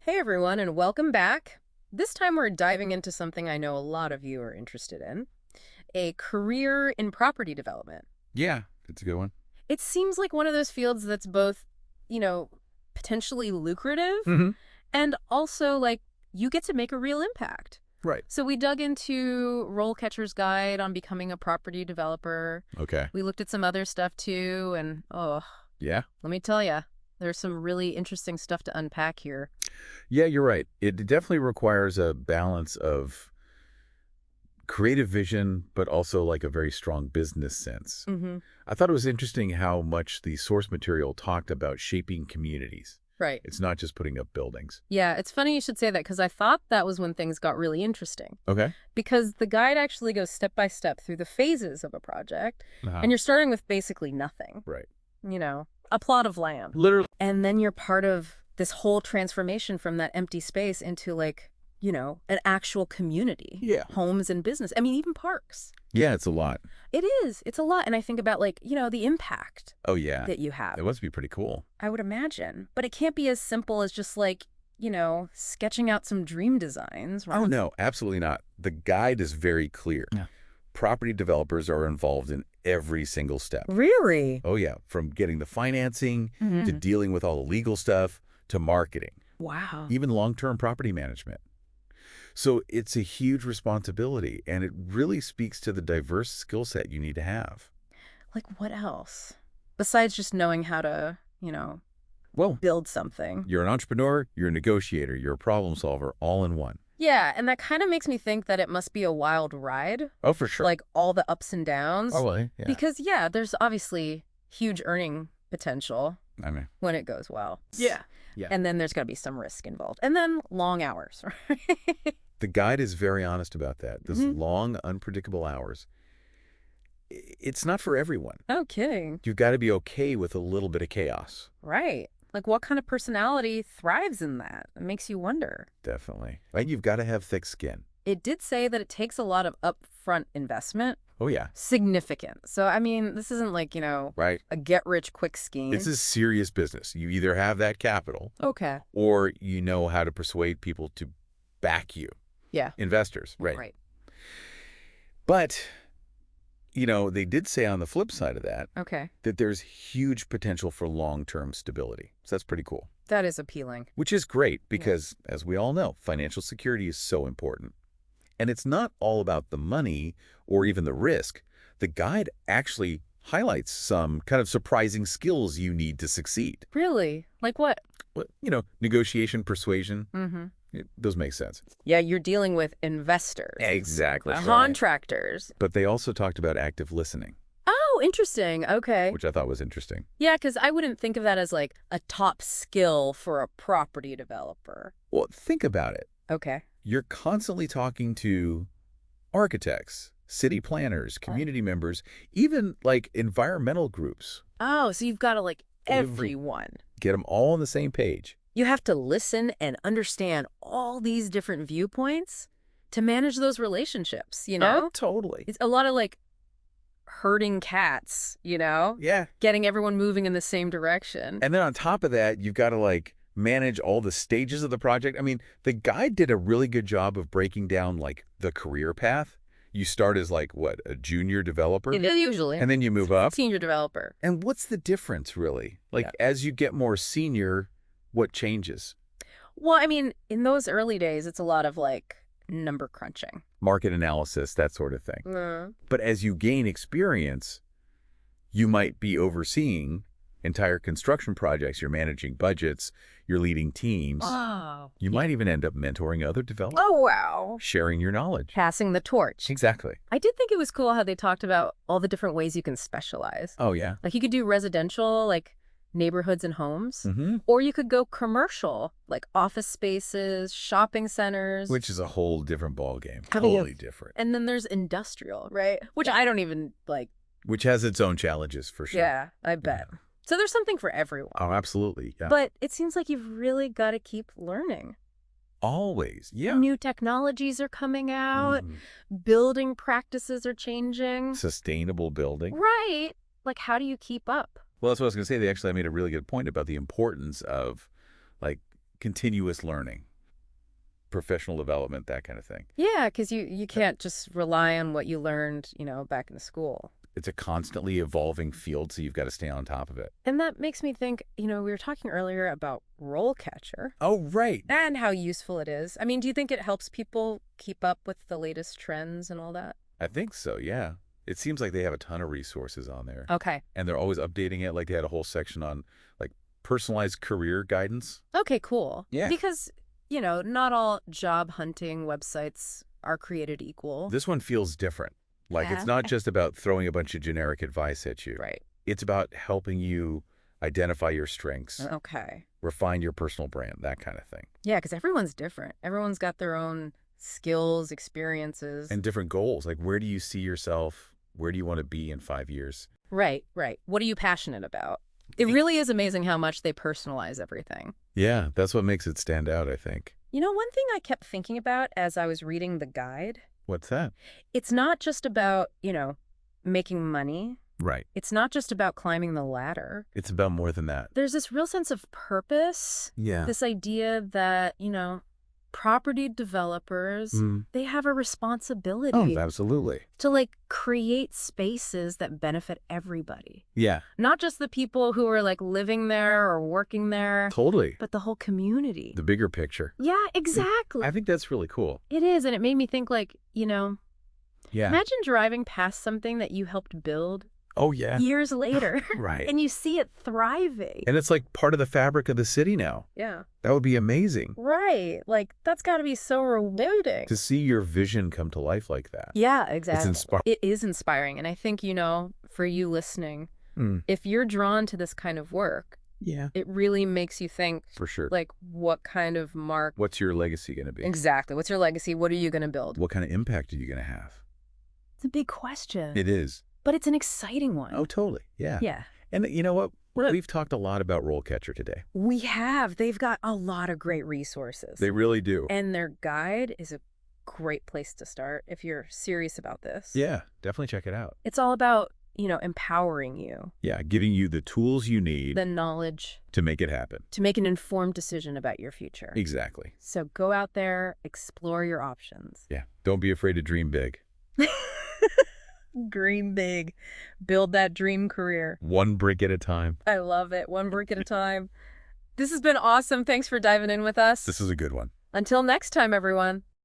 Hey everyone, and welcome back. This time we're diving into something I know a lot of you are interested in, a career in property development. Yeah, it's a good one. It seems like one of those fields that's both, you know, potentially lucrative Hmm. and also like you get to make a real impact. Right. So we dug into RoleCatcher's guide on becoming a property developer. Okay. We looked at some other stuff too, and Yeah. let me tell you, there's some really interesting stuff to unpack here. Yeah, you're right. It definitely requires a balance of creative vision, but also like a very strong business sense. Mm-hmm. I thought it was interesting how much the source material talked about shaping communities. Right. It's not just putting up buildings. Yeah, it's funny you should say that because I thought that was when things got really interesting. Okay. Because the guide actually goes step by step through the phases of a project, and you're starting with basically nothing. Right. You know, a plot of land. Literally. And then you're part of this whole transformation from that empty space into like, an actual community. Yeah. Homes and business. I mean, even parks. Yeah, it's a lot. It is. It's a lot. And I think about like, the impact Oh, yeah. that you have. It must be pretty cool. I would imagine. But it can't be as simple as just like, sketching out some dream designs, right? Oh, no, absolutely not. The guide is very clear. Yeah. Property developers are involved in every single step. Really? Oh, yeah. From getting the financing to dealing with all the legal stuff to marketing. Wow. Even long-term property management. So it's a huge responsibility, and it really speaks to the diverse skill set you need to have. Like what else? Besides just knowing how to, Well, build something. you're an entrepreneur, you're a negotiator, you're a problem solver, all in one. Yeah, and that kind of makes me think that it must be a wild ride. Oh, for sure. Like all the ups and downs. Oh, well, yeah. Because, yeah, there's obviously huge earning potential I mean, when it goes well. yeah. Yeah. And then there's got to be some risk involved. And then long hours. The guide is very honest about that. Those long, unpredictable hours. It's not for everyone. No kidding. You've got to be okay with a little bit of chaos. Right. Like what kind of personality thrives in that? It makes you wonder. Definitely. Right? You've got to have thick skin. It did say that it takes a lot of upfront investment. Oh, yeah. Significant. So, I mean, this isn't like, Right. a get-rich-quick scheme. This is serious business. You either have that capital Okay. or you know how to persuade people to back you. Yeah. Investors. Right. Right. But, they did say on the flip side of that, Okay. that there's huge potential for long-term stability. So that's pretty cool. That is appealing. Which is great because, as we all know, financial security is so important. And it's not all about the money or even the risk. The guide actually highlights some kind of surprising skills you need to succeed. Really? Like what? Negotiation, persuasion. Mm-hmm. Those make sense. Yeah, you're dealing with investors. Exactly. Contractors. But they also talked about active listening, Oh, interesting. Okay. which I thought was interesting. Yeah, because I wouldn't think of that as like a top skill for a property developer. Well, think about it. Okay. You're constantly talking to architects, city planners, community members, even like environmental groups. Oh, so you've got to like Every- everyone. Get them all on the same page. You have to listen and understand all these different viewpoints to manage those relationships, Oh, totally. It's a lot of like herding cats, Yeah. getting everyone moving in the same direction. And then on top of that, you've got to like manage all the stages of the project. I mean, the guide did a really good job of breaking down like the career path. You start as like, what, a junior developer? Usually. And then you move up. Senior developer. And what's the difference, really? Like, Yeah. as you get more senior, what changes? Well, I mean, in those early days, it's a lot of like number crunching. Market analysis, that sort of thing. But as you gain experience, you might be overseeing entire construction projects. You're managing budgets. You're leading teams. Oh. You might even end up mentoring other developers, Oh, wow. sharing your knowledge. Passing the torch. Exactly. I did think it was cool how they talked about all the different ways you can specialize. Oh, yeah. Like you could do residential, like neighborhoods and homes, Mm-hmm. or you could go commercial, like office spaces, shopping centers. Which is a whole different ballgame. How do you- Totally different. And then there's industrial, right? Which I don't even like. Which has its own challenges, for sure. Yeah, I bet. So there's something for everyone. Oh, absolutely. Yeah. But it seems like you've really got to keep learning. Always. Yeah. New technologies are coming out. Mhm. Building practices are changing. Sustainable building. Right. Like, how do you keep up? Well, that's what I was going to say. They actually made a really good point about the importance of, like, continuous learning, professional development, that kind of thing. Yeah, because you can't just rely on what you learned, back in school. It's a constantly evolving field, so you've got to stay on top of it. And that makes me think, we were talking earlier about RoleCatcher Oh, right. and how useful it is. I mean, do you think it helps people keep up with the latest trends and all that? I think so, yeah. It seems like they have a ton of resources on there. Okay. And they're always updating it. Like they had a whole section on like personalized career guidance. Okay, cool. Yeah. Because, not all job hunting websites are created equal. This one feels different. Like Yeah. it's not just about throwing a bunch of generic advice at you. Right. It's about helping you identify your strengths, Okay. refine your personal brand, that kind of thing. Yeah, because everyone's different. Everyone's got their own skills, experiences. And different goals. Like where do you see yourself? Where do you want to be in 5 years? Right, right. What are you passionate about? It really is amazing how much they personalize everything. Yeah, that's what makes it stand out, I think. One thing I kept thinking about as I was reading the guide, What's that? it's not just about, making money. Right. It's not just about climbing the ladder. It's about more than that. There's this real sense of purpose, Yeah. this idea that, property developers, they have a responsibility Oh, absolutely. to create spaces that benefit everybody. Yeah, Not just the people who are living there or working there, totally. but the whole community. The bigger picture. Yeah, exactly. I think that's really cool. It is, and it made me think Yeah. imagine driving past something that you helped build Oh, yeah. years later, Right. and you see it thriving. And it's like part of the fabric of the city now. Yeah. That would be amazing Right. That's got to be so rewarding. to see your vision come to life like that. Yeah, exactly. inspiring. It is inspiring. And I think, for you listening, Mm. if you're drawn to this kind of work, Yeah. it really makes you think, For sure. what kind of mark. What's your legacy going to be? Exactly. What's your legacy? What are you going to build? What kind of impact are you going to have? It's a big question. It is. But it's an exciting one. Oh, totally. Yeah. Yeah. And you know what? What? We've talked a lot about RoleCatcher today. We have. They've got a lot of great resources. They really do. And their guide is a great place to start if you're serious about this. Yeah, definitely check it out. It's all about, empowering you, Yeah, giving you the tools you need the knowledge to make it happen. to make an informed decision about your future. Exactly. So go out there, explore your options. Yeah. Don't be afraid to dream big. Dream big. Build that dream career. One brick at a time. I love it. One brick at a time. This has been awesome. Thanks for diving in with us. This is a good one. Until next time, everyone.